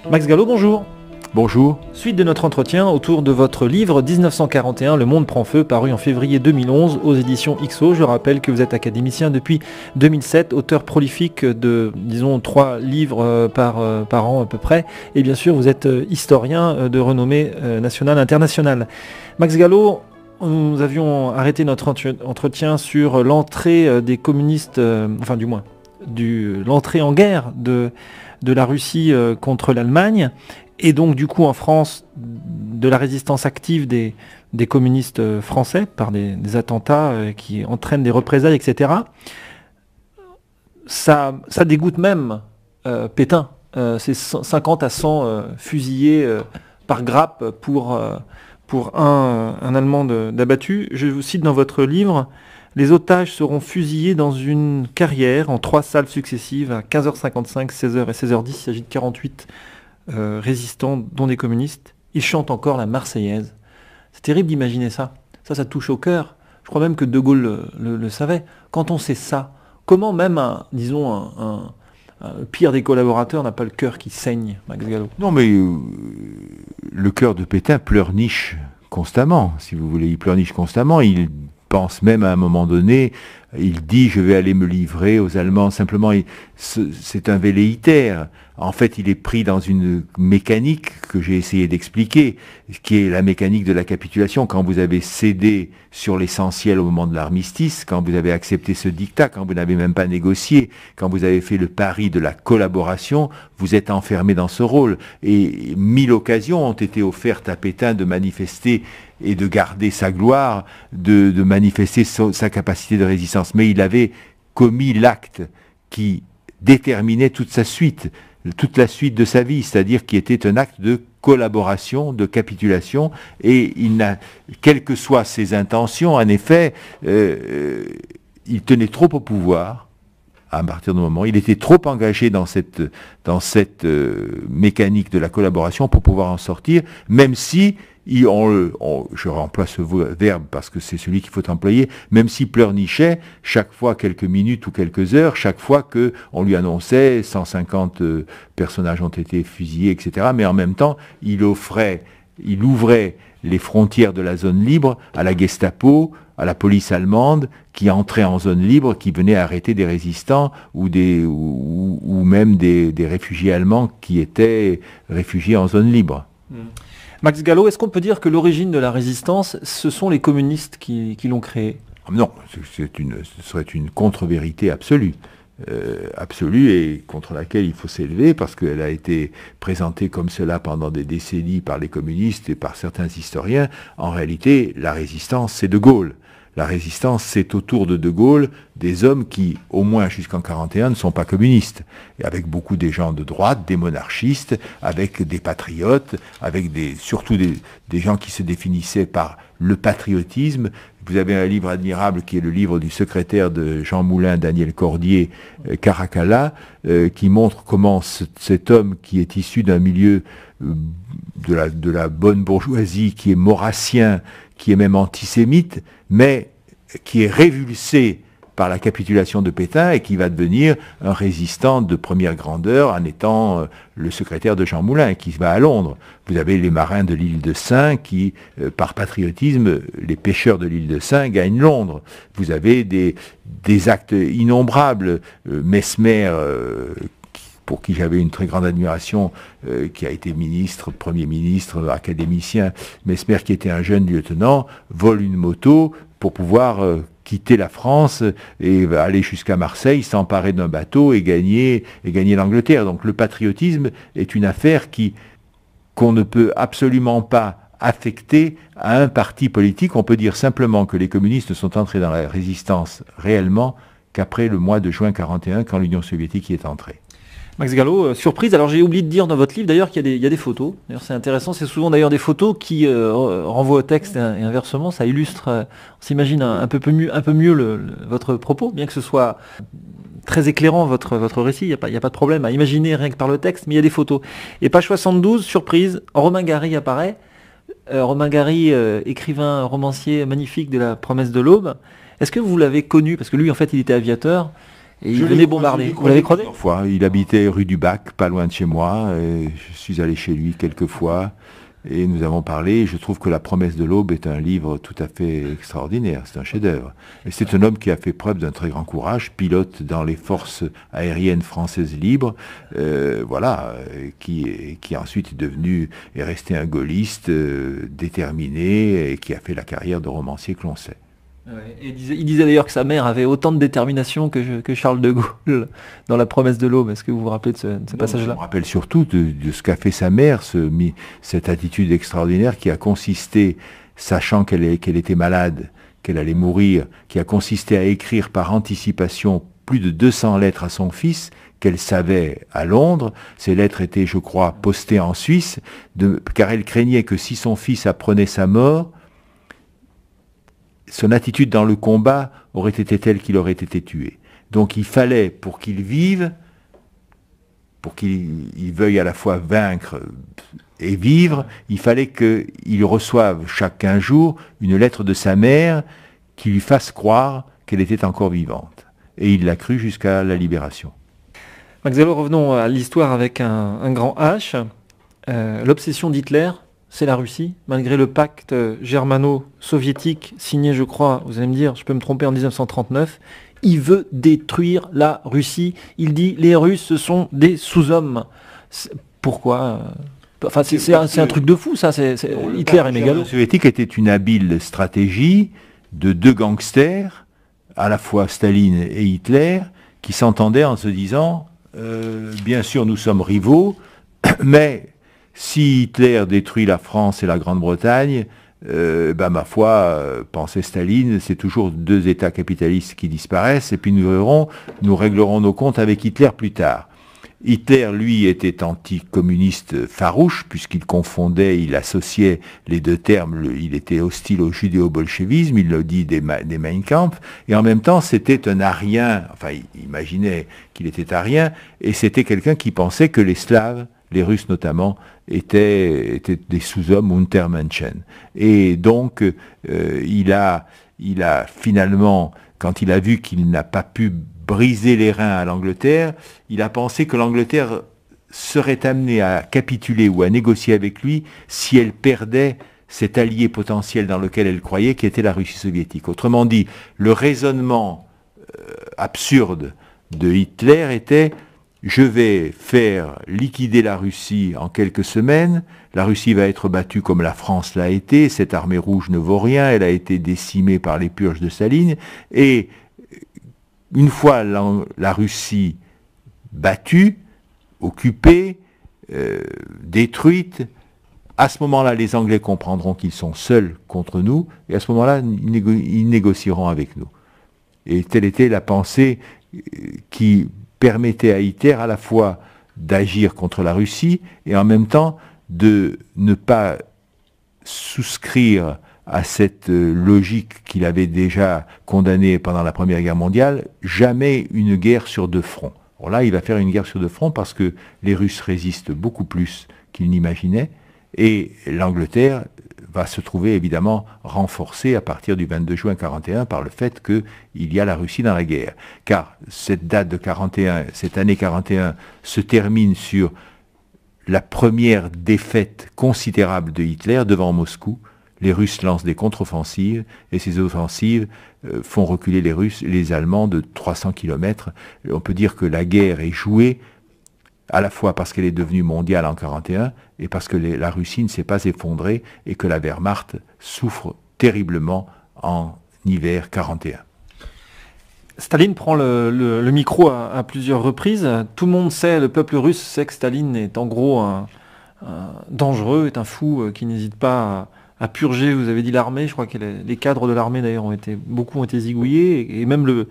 Max Gallo, bonjour. Bonjour. Suite de notre entretien autour de votre livre 1941, Le Monde prend feu, paru en février 2011 aux éditions XO. Je rappelle que vous êtes académicien depuis 2007, auteur prolifique de, disons, 3 livres par an à peu près. Et bien sûr, vous êtes historien de renommée nationale, internationale. Max Gallo, nous avions arrêté notre entretien sur l'entrée des communistes, l'entrée en guerre de la Russie contre l'Allemagne. Et donc du coup en France, de la résistance active des communistes français par des attentats qui entraînent des représailles, etc. Ça dégoûte même Pétain. C'est 50 à 100 fusillés par grappe pour un Allemand d'abattu. Je vous cite dans votre livre: les otages seront fusillés dans une carrière en 3 salves successives à 15h55, 16h et 16h10. Il s'agit de 48 résistants, dont des communistes. Ils chantent encore la Marseillaise. C'est terrible d'imaginer ça. Ça touche au cœur. Je crois même que De Gaulle le savait. Quand on sait ça, comment même un pire des collaborateurs n'a pas le cœur qui saigne, Max Gallo? Non, mais le cœur de Pétain pleurniche constamment, si vous voulez. Il pleurniche constamment. Il pense même à un moment donné, il dit: je vais aller me livrer aux Allemands. Simplement, c'est un velléitaire. En fait, il est pris dans une mécanique que j'ai essayé d'expliquer, qui est la mécanique de la capitulation. Quand vous avez cédé sur l'essentiel au moment de l'armistice, quand vous avez accepté ce diktat, quand vous n'avez même pas négocié, quand vous avez fait le pari de la collaboration, vous êtes enfermé dans ce rôle. Et 1000 occasions ont été offertes à Pétain de manifester et de garder sa gloire, de manifester sa capacité de résistance. Mais il avait commis l'acte qui déterminait toute la suite de sa vie, c'est-à-dire qui était un acte de collaboration, de capitulation, et quelles que soient ses intentions, en effet, il tenait trop au pouvoir. À partir du moment, il était trop engagé dans cette mécanique de la collaboration pour pouvoir en sortir, même si je remplace ce verbe parce que c'est celui qu'il faut employer, même s'il pleurnichait chaque fois, quelques minutes ou quelques heures, chaque fois qu'on lui annonçait 150 personnages ont été fusillés, etc. Mais en même temps, il ouvrait les frontières de la zone libre à la Gestapo, à la police allemande, qui entrait en zone libre, qui venait arrêter des résistants ou même des réfugiés allemands qui étaient réfugiés en zone libre. Max Gallo, est-ce qu'on peut dire que l'origine de la résistance, ce sont les communistes qui l'ont créée? Non, ce serait une contre-vérité absolue. Absolue, et contre laquelle il faut s'élever, parce qu'elle a été présentée comme cela pendant des décennies par les communistes et par certains historiens. En réalité, la résistance, c'est De Gaulle. La résistance, c'est autour de Gaulle des hommes qui, au moins jusqu'en 1941, ne sont pas communistes. Et avec beaucoup des gens de droite, des monarchistes, avec des patriotes, avec surtout des gens qui se définissaient par le patriotisme. Vous avez un livre admirable qui est le livre du secrétaire de Jean Moulin, Daniel Cordier, Caracalla, qui montre comment cet homme qui est issu d'un milieu de la bonne bourgeoisie, qui est maurassien, qui est même antisémite, mais qui est révulsé par la capitulation de Pétain et qui va devenir un résistant de première grandeur en étant le secrétaire de Jean Moulin, qui va à Londres. Vous avez les marins de l'île de Sein qui, par patriotisme, les pêcheurs de l'île de Sein gagnent Londres. Vous avez des actes innombrables. Mesmer, pour qui j'avais une très grande admiration, qui a été ministre, premier ministre, académicien, Mesmer, qui était un jeune lieutenant, vole une moto pour pouvoir quitter la France et aller jusqu'à Marseille, s'emparer d'un bateau et gagner l'Angleterre. Donc le patriotisme est une affaire qu'on ne peut absolument pas affecter à un parti politique. On peut dire simplement que les communistes ne sont entrés dans la résistance réellement qu'après le mois de juin 1941, quand l'Union soviétique y est entrée. Max Gallo, surprise. Alors j'ai oublié de dire dans votre livre d'ailleurs qu'il y a des photos. D'ailleurs c'est intéressant, c'est souvent d'ailleurs des photos qui renvoient au texte et inversement. Ça illustre, on s'imagine un peu mieux votre propos, bien que ce soit très éclairant votre récit. Il n'y a pas de problème à imaginer rien que par le texte, mais il y a des photos. Et page 72, surprise, Romain Gary apparaît. Romain Gary, écrivain, romancier magnifique de La Promesse de l'Aube. Est-ce que vous l'avez connu? Parce que lui en fait il était aviateur. et il venait bombarder. Vous l'avez croisé? Plusieurs fois. Il habitait rue du Bac, pas loin de chez moi. Et je suis allé chez lui quelques fois et nous avons parlé. Je trouve que La promesse de l'aube est un livre tout à fait extraordinaire. C'est un chef-d'œuvre. Et c'est un homme qui a fait preuve d'un très grand courage, pilote dans les forces aériennes françaises libres, qui ensuite est resté un gaulliste déterminé et qui a fait la carrière de romancier que l'on sait. Ouais, et il disait d'ailleurs que sa mère avait autant de détermination que Charles de Gaulle dans La promesse de l'aube. Est-ce que vous vous rappelez de ce passage-là? Je me rappelle surtout de ce qu'a fait sa mère, cette attitude extraordinaire qui a consisté, sachant qu'elle était malade, qu'elle allait mourir, qui a consisté à écrire par anticipation plus de 200 lettres à son fils, qu'elle savait à Londres. Ces lettres étaient, je crois, postées en Suisse, car elle craignait que si son fils apprenait sa mort, son attitude dans le combat aurait été telle qu'il aurait été tué. Donc il fallait, pour qu'il vive, pour qu'il veuille à la fois vaincre et vivre, il fallait qu'il reçoive chaque 15 jours une lettre de sa mère qui lui fasse croire qu'elle était encore vivante. Et il l'a cru jusqu'à la libération. Max Gallo, revenons à l'histoire avec un grand H. L'obsession d'Hitler, c'est la Russie, malgré le pacte germano-soviétique signé, je crois, vous allez me dire, je peux me tromper, en 1939, il veut détruire la Russie. Il dit les Russes, ce sont des sous-hommes. Pourquoi? Enfin, c'est un truc de fou, ça. Hitler et mégalo. Le soviétique était une habile stratégie de deux gangsters, à la fois Staline et Hitler, qui s'entendaient en se disant bien sûr, nous sommes rivaux, mais si Hitler détruit la France et la Grande-Bretagne, ma foi, pensait Staline, c'est toujours deux États capitalistes qui disparaissent, et puis nous réglerons nos comptes avec Hitler plus tard. Hitler, lui, était anticommuniste farouche, puisqu'il il associait les deux termes, il était hostile au judéo-bolchevisme, il le dit des Mein Kampf, et en même temps, c'était un arien, enfin, il imaginait qu'il était arien, et c'était quelqu'un qui pensait que les Slaves, les Russes notamment, étaient des sous-hommes Untermenschen. Et donc, il a finalement, quand il a vu qu'il n'a pas pu briser les reins à l'Angleterre, il a pensé que l'Angleterre serait amenée à capituler ou à négocier avec lui si elle perdait cet allié potentiel dans lequel elle croyait, qui était la Russie soviétique. Autrement dit, le raisonnement absurde de Hitler était: je vais faire liquider la Russie en quelques semaines, la Russie va être battue comme la France l'a été, cette armée rouge ne vaut rien, elle a été décimée par les purges de Staline, et une fois la Russie battue, occupée, détruite, à ce moment-là, les Anglais comprendront qu'ils sont seuls contre nous, et à ce moment-là, ils négocieront avec nous. Et telle était la pensée qui permettait à Hitler à la fois d'agir contre la Russie et en même temps de ne pas souscrire à cette logique qu'il avait déjà condamnée pendant la Première Guerre mondiale, jamais une guerre sur deux fronts. Alors là, il va faire une guerre sur deux fronts parce que les Russes résistent beaucoup plus qu'ils n'imaginaient et l'Angleterre va se trouver évidemment renforcée à partir du 22 juin 1941 par le fait qu'il y a la Russie dans la guerre. Car cette date de 41, cette année 41 se termine sur la première défaite considérable de Hitler devant Moscou. Les Russes lancent des contre-offensives et ces offensives font reculer les Allemands de 300 km. On peut dire que la guerre est jouée à la fois parce qu'elle est devenue mondiale en 1941 et parce que la Russie ne s'est pas effondrée et que la Wehrmacht souffre terriblement en hiver 1941. Staline prend le micro à plusieurs reprises. Tout le monde sait, le peuple russe sait que Staline est en gros un dangereux, est un fou qui n'hésite pas à purger, vous avez dit l'armée, je crois que les cadres de l'armée d'ailleurs beaucoup ont été zigouillés, et même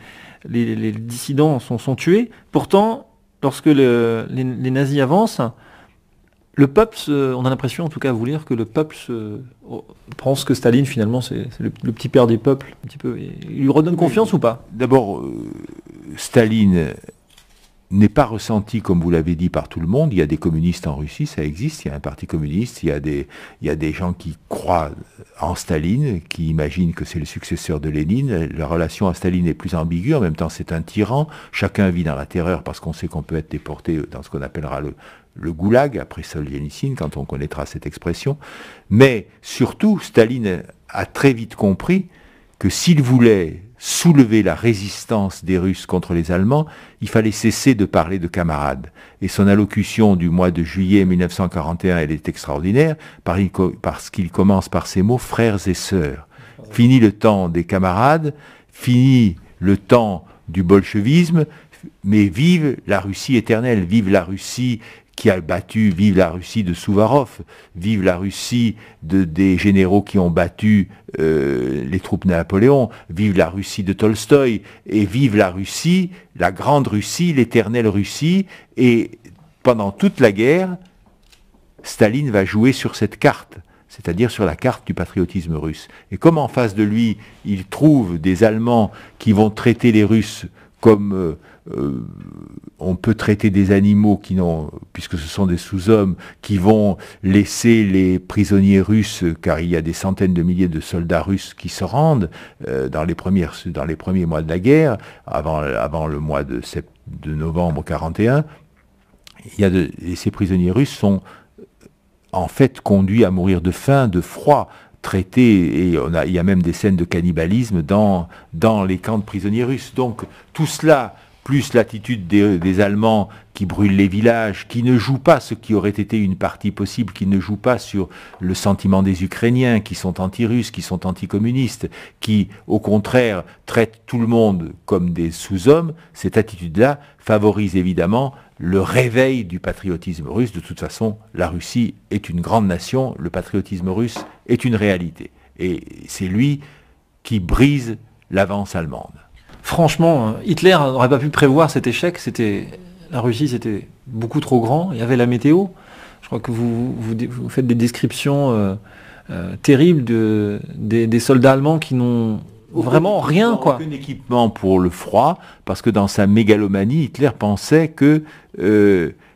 les dissidents sont tués. Pourtant, lorsque les nazis avancent, le peuple, on a l'impression en tout cas à vous lire que le peuple pense que Staline finalement c'est le petit père des peuples, un petit peu. Il lui redonne confiance ou pas? D'abord, Staline n'est pas ressenti, comme vous l'avez dit, par tout le monde. Il y a des communistes en Russie, ça existe, il y a un parti communiste, il y a des gens qui croient en Staline, qui imaginent que c'est le successeur de Lénine. La relation à Staline est plus ambiguë, en même temps c'est un tyran, chacun vit dans la terreur parce qu'on sait qu'on peut être déporté dans ce qu'on appellera le goulag, après Solzhenitsyn, quand on connaîtra cette expression. Mais surtout, Staline a très vite compris que s'il voulait soulever la résistance des Russes contre les Allemands, il fallait cesser de parler de camarades. Et son allocution du mois de juillet 1941, elle est extraordinaire, parce qu'il commence par ces mots « frères et sœurs ». Fini le temps des camarades, fini le temps du bolchevisme, mais vive la Russie éternelle, vive la Russie qui a battu, vive la Russie de Souvarov, vive la Russie des généraux qui ont battu les troupes de Napoléon, vive la Russie de Tolstoï, et vive la Russie, la grande Russie, l'éternelle Russie, et pendant toute la guerre, Staline va jouer sur cette carte, c'est-à-dire sur la carte du patriotisme russe. Et comme en face de lui, il trouve des Allemands qui vont traiter les Russes comme on peut traiter des animaux qui n'ont, puisque ce sont des sous-hommes, qui vont laisser les prisonniers russes, car il y a des centaines de milliers de soldats russes qui se rendent dans les premiers mois de la guerre, avant le mois de novembre 41. Ces prisonniers russes sont en fait conduits à mourir de faim, de froid, traités, et il y a même des scènes de cannibalisme dans les camps de prisonniers russes. Donc tout cela, plus l'attitude des Allemands qui brûlent les villages, qui ne jouent pas ce qui aurait été une partie possible, qui ne jouent pas sur le sentiment des Ukrainiens, qui sont anti-russes, qui sont anticommunistes, qui, au contraire, traitent tout le monde comme des sous-hommes, cette attitude-là favorise évidemment le réveil du patriotisme russe. De toute façon, la Russie est une grande nation, le patriotisme russe est une réalité. Et c'est lui qui brise l'avance allemande. Franchement, Hitler n'aurait pas pu prévoir cet échec. La Russie, c'était beaucoup trop grand. Il y avait la météo. Je crois que vous faites des descriptions terribles des soldats allemands qui n'ont vraiment rien, quoi. Aucun équipement pour le froid, parce que dans sa mégalomanie, Hitler pensait que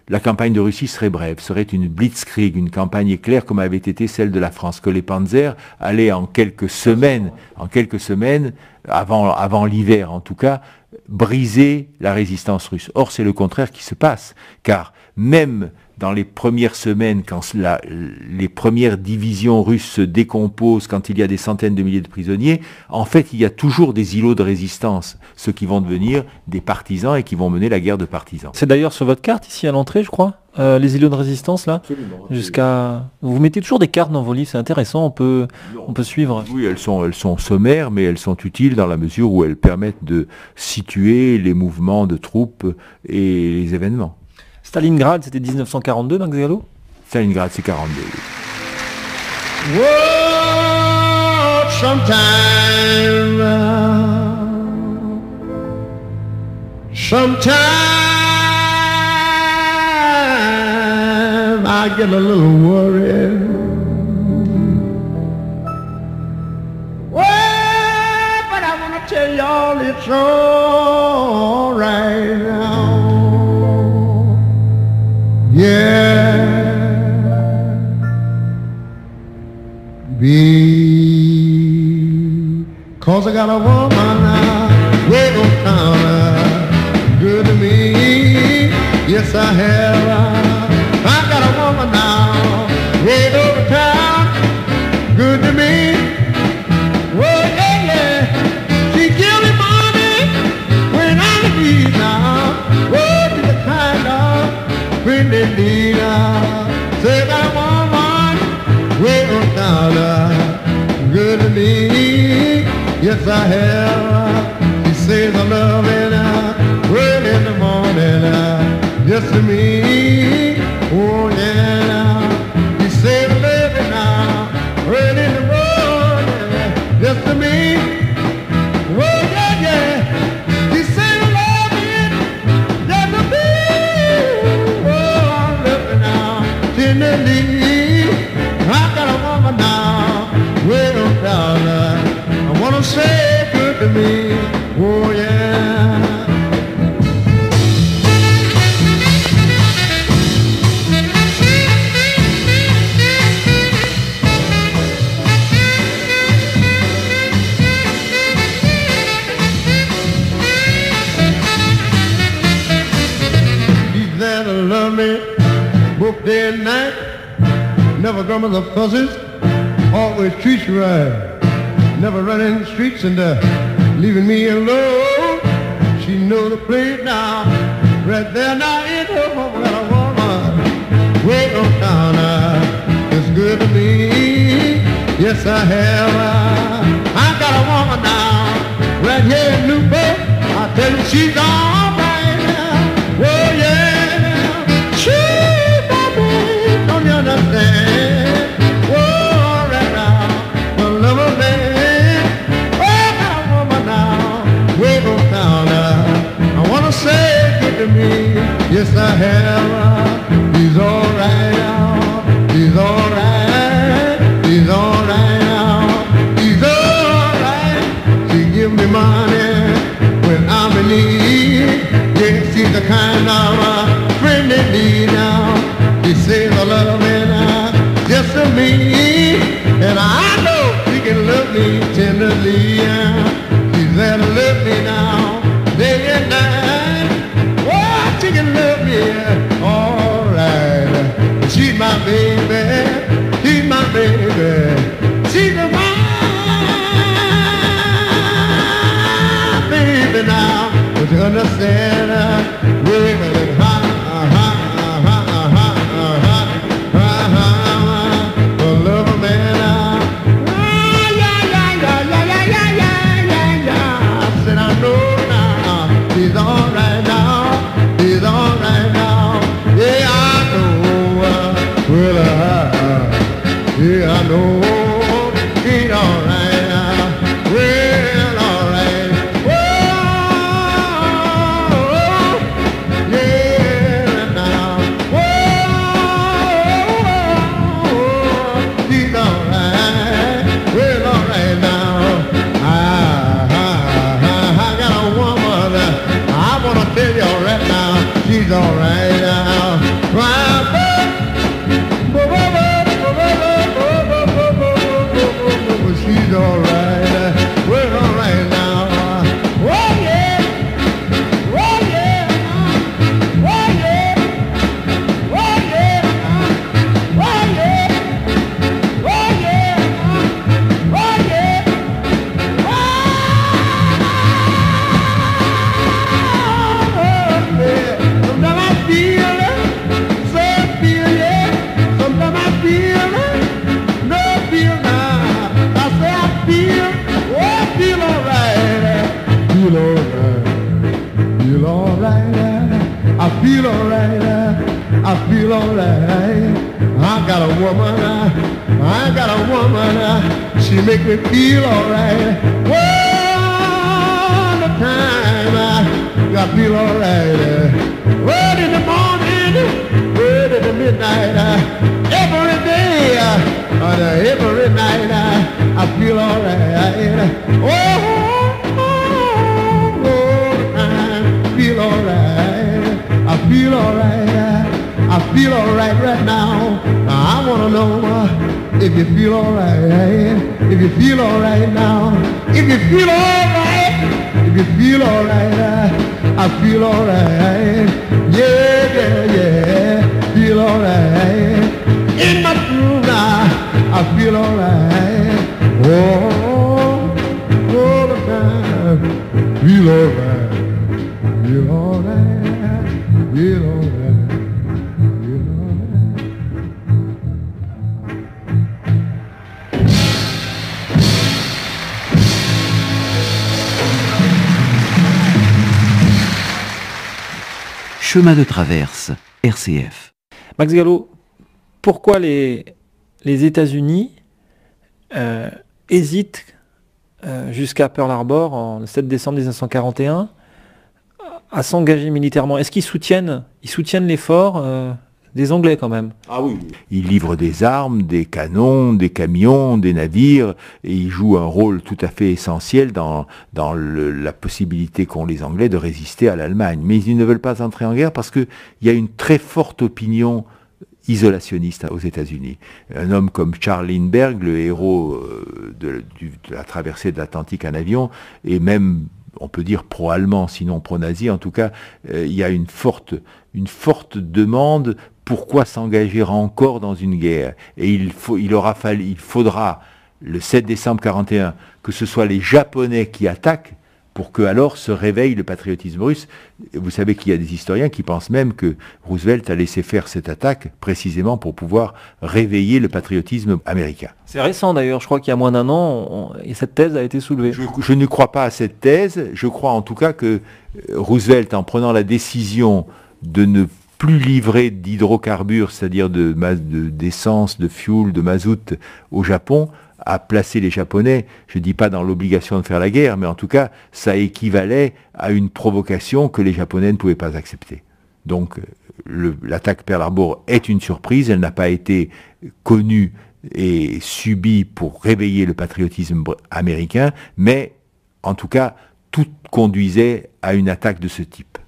la campagne de Russie serait brève, serait une blitzkrieg, une campagne éclair comme avait été celle de la France, que les panzers allaient en quelques semaines, avant l'hiver en tout cas, briser la résistance russe. Or, c'est le contraire qui se passe, car même dans les premières semaines, quand les premières divisions russes se décomposent, quand il y a des centaines de milliers de prisonniers, en fait, il y a toujours des îlots de résistance, ceux qui vont devenir des partisans et qui vont mener la guerre de partisans. C'est d'ailleurs sur votre carte, ici à l'entrée, je crois, les îlots de résistance, là. Absolument. Vous mettez toujours des cartes dans vos livres, c'est intéressant, on peut suivre. Oui, elles sont sommaires, mais elles sont utiles dans la mesure où elles permettent de situer les mouvements de troupes et les événements. Stalingrad, c'était 1942, Max Gallo ? Stalingrad, c'est 42. Whoa, sometime I get a little worried. Well, but I want to tell y'all it's all right now. Yeah, because I got a woman way on town, good to me. Yes, I have. I got a woman now, way over town, good to me. Oh yeah, yeah, she give me money when I need now. Oh, she's the kind of Bernardina, say that woman, way on down, good to me, yes I have. She says I love it, well in the morning, yes to me, oh yeah. She says I love it now, well in the morning, yes to me, oh yeah, yeah. She says I love it, yes to me. I got a woman now, way on down. I wanna say good to me, oh yeah. never grumbles or fusses, always treats you right. Never running the streets and leaving me alone. She knows the place now, right there now in her home. Got a woman way on town it's good to me. Yes, I have. I got a woman now, right here in Newport. I tell you, she's all right now. Oh yeah, she's my baby. Don't you understand? Oh, all right now, I love her man. Oh, I got a woman now, way on town I wanna say good to me. Yes, I have. He's all right now. He's all right. He's all right now. He's all right. She give me money when I'm in need. Yes, she's the kind of friend they need now. She says I love me now, just to me. And I know she can love me tenderly. She's there to love me now, day and night. Oh, she can love me all right. She's my baby. She's my baby. She's my baby now. But you understand, we're gonna love a man now. I said I know now. He's all right now. He's all right now. Yeah, I know. Yeah, I know. He's all right now. Well, all right. Yeah, now. He's all right. Well, all right now. I got a woman. I wanna tell you right now. She's all right now. She's all right. We're all right now. Oh yeah. Oh yeah. Oh yeah. Oh yeah. Oh yeah. Oh yeah. Oh yeah. Sometimes I feel it, so feel it. Sometimes I feel it, no feel now. I say I feel, oh I feel alright. Feel alright. Feel alright. I feel alright. I feel alright. I got a woman. I got a woman. She make me feel alright. All the time. I feel alright. Word in the morning, word in the midnight, every day, every night, I feel alright. Oh, all the time, feel alright. I feel alright. I feel alright right now. I wanna know if you feel alright. If you feel alright now. If you feel alright. If you feel alright, I feel alright. Yeah, yeah, yeah. Feel alright. In my room now, I feel alright. Oh, all the time. Feel alright. Feel alright. Feel alright. Feel alright. Chemin de traverse, RCF. Max Gallo, pourquoi les États-Unis hésitent jusqu'à Pearl Harbor, le 7 décembre 1941, à s'engager militairement? Est-ce qu'ils soutiennent l'effort des Anglais quand même? Ah oui. Ils livrent des armes, des canons, des camions, des navires, et ils jouent un rôle tout à fait essentiel dans la possibilité qu'ont les Anglais de résister à l'Allemagne. Mais ils ne veulent pas entrer en guerre parce qu'il y a une très forte opinion isolationniste aux États-Unis. Un homme comme Charles Lindbergh, le héros de la traversée de l'Atlantique en avion, et même, on peut dire, pro-allemand, sinon pro-nazi, en tout cas, il y a une forte demande pourquoi s'engager encore dans une guerre? Et il faudra, le 7 décembre 1941, que ce soit les Japonais qui attaquent, pour que alors se réveille le patriotisme russe. Vous savez qu'il y a des historiens qui pensent même que Roosevelt a laissé faire cette attaque précisément pour pouvoir réveiller le patriotisme américain. C'est récent d'ailleurs, je crois qu'il y a moins d'un an, et cette thèse a été soulevée. Je ne crois pas à cette thèse, je crois en tout cas que Roosevelt, en prenant la décision de ne plus livrer d'hydrocarbures, c'est-à-dire d'essence, de fuel, de mazout au Japon, a placé les Japonais, je ne dis pas dans l'obligation de faire la guerre, mais en tout cas, ça équivalait à une provocation que les Japonais ne pouvaient pas accepter. Donc, l'attaque Pearl Harbor est une surprise, elle n'a pas été connue et subie pour réveiller le patriotisme américain, mais en tout cas, tout conduisait à une attaque de ce type.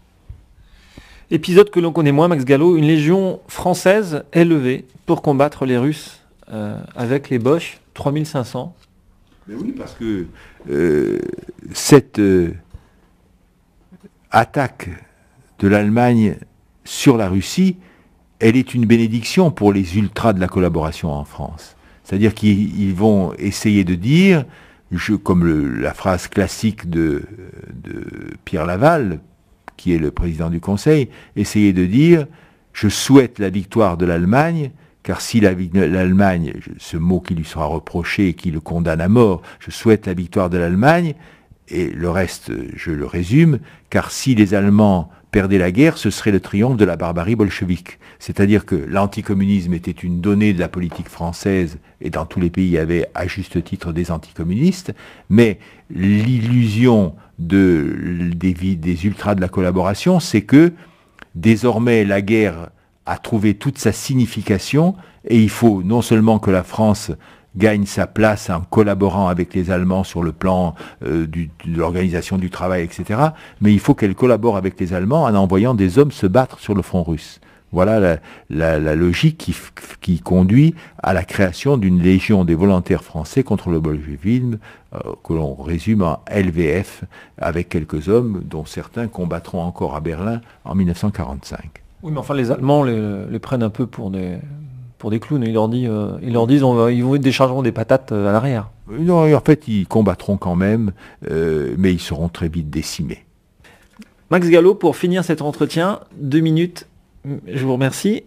Épisode que l'on connaît moins, Max Gallo, une légion française est levée pour combattre les Russes avec les Boches, 3500. Mais oui, parce que cette attaque de l'Allemagne sur la Russie, elle est une bénédiction pour les ultras de la collaboration en France. C'est-à-dire qu'ils vont essayer de dire, comme la phrase classique de Pierre Laval, qui est le président du Conseil, essayer de dire « Je souhaite la victoire de l'Allemagne », car si l'Allemagne, ce mot qui lui sera reproché et qui le condamne à mort, je souhaite la victoire de l'Allemagne, et le reste, je le résume, car si les Allemands perdaient la guerre, ce serait le triomphe de la barbarie bolchevique. C'est-à-dire que l'anticommunisme était une donnée de la politique française, et dans tous les pays, il y avait à juste titre des anticommunistes, mais l'illusion des ultras de la collaboration, c'est que désormais la guerre a trouvé toute sa signification, et il faut non seulement que la France gagne sa place en collaborant avec les Allemands sur le plan de l'organisation du travail, etc., mais il faut qu'elle collabore avec les Allemands en envoyant des hommes se battre sur le front russe. Voilà la logique qui conduit à la création d'une légion des volontaires français contre le bolchevisme, que l'on résume en LVF, avec quelques hommes dont certains combattront encore à Berlin en 1945. Oui, mais enfin, les Allemands les prennent un peu pour des clowns. Ils leur disent ils vont déchargeront des patates à l'arrière. Non, en fait, ils combattront quand même, mais ils seront très vite décimés. Max Gallo, pour finir cet entretien, 2 minutes, je vous remercie.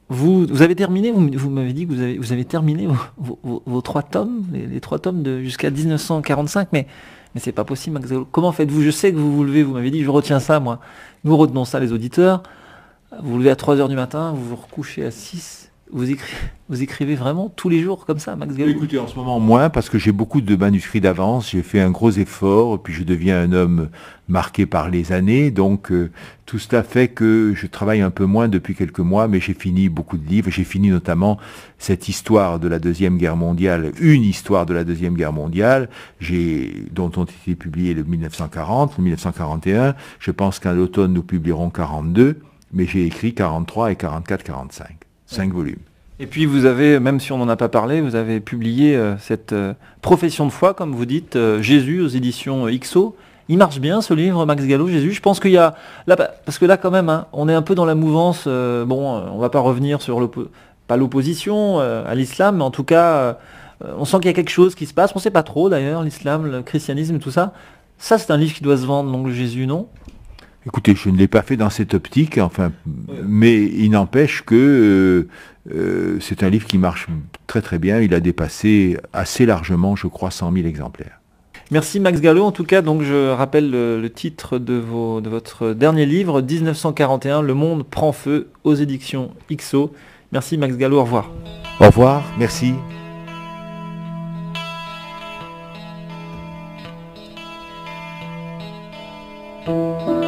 Vous avez terminé, vous m'avez dit que vous avez terminé vos 3 tomes, les 3 tomes jusqu'à 1945, mais c'est pas possible, Max Gallo. Comment faites-vous? Je sais que vous vous levez, vous m'avez dit, je retiens ça, moi. Nous retenons ça, les auditeurs. Vous vous levez à 3h du matin, vous vous recouchez à 6. Vous écrivez vraiment tous les jours comme ça, Max Gallo? Écoutez, en ce moment moins, parce que j'ai beaucoup de manuscrits d'avance, j'ai fait un gros effort, puis je deviens un homme marqué par les années, donc tout cela fait que je travaille un peu moins depuis quelques mois, mais j'ai fini beaucoup de livres, j'ai fini notamment cette histoire de la Deuxième Guerre mondiale, une histoire de la Deuxième Guerre mondiale, dont ont été publiés le 1940, le 1941, je pense qu'à l'automne nous publierons 42, mais j'ai écrit 43 et 44-45. 5 volumes. Et puis vous avez, même si on n'en a pas parlé, vous avez publié cette profession de foi, comme vous dites, Jésus aux éditions XO. Il marche bien ce livre, Max Gallo, Jésus. Je pense qu'il y a, là, parce que là quand même, hein, on est un peu dans la mouvance, on va pas revenir sur pas l'opposition à l'islam, mais en tout cas, on sent qu'il y a quelque chose qui se passe. On ne sait pas trop d'ailleurs, l'islam, le christianisme, tout ça. Ça, c'est un livre qui doit se vendre, donc Jésus, non? Écoutez, je ne l'ai pas fait dans cette optique, mais il n'empêche que c'est un livre qui marche très très bien. Il a dépassé assez largement, je crois, 100 000 exemplaires. Merci Max Gallo. En tout cas, donc je rappelle le titre de votre dernier livre, 1941, Le monde prend feu, aux éditions XO. Merci Max Gallo, au revoir. Au revoir, merci. Thank you.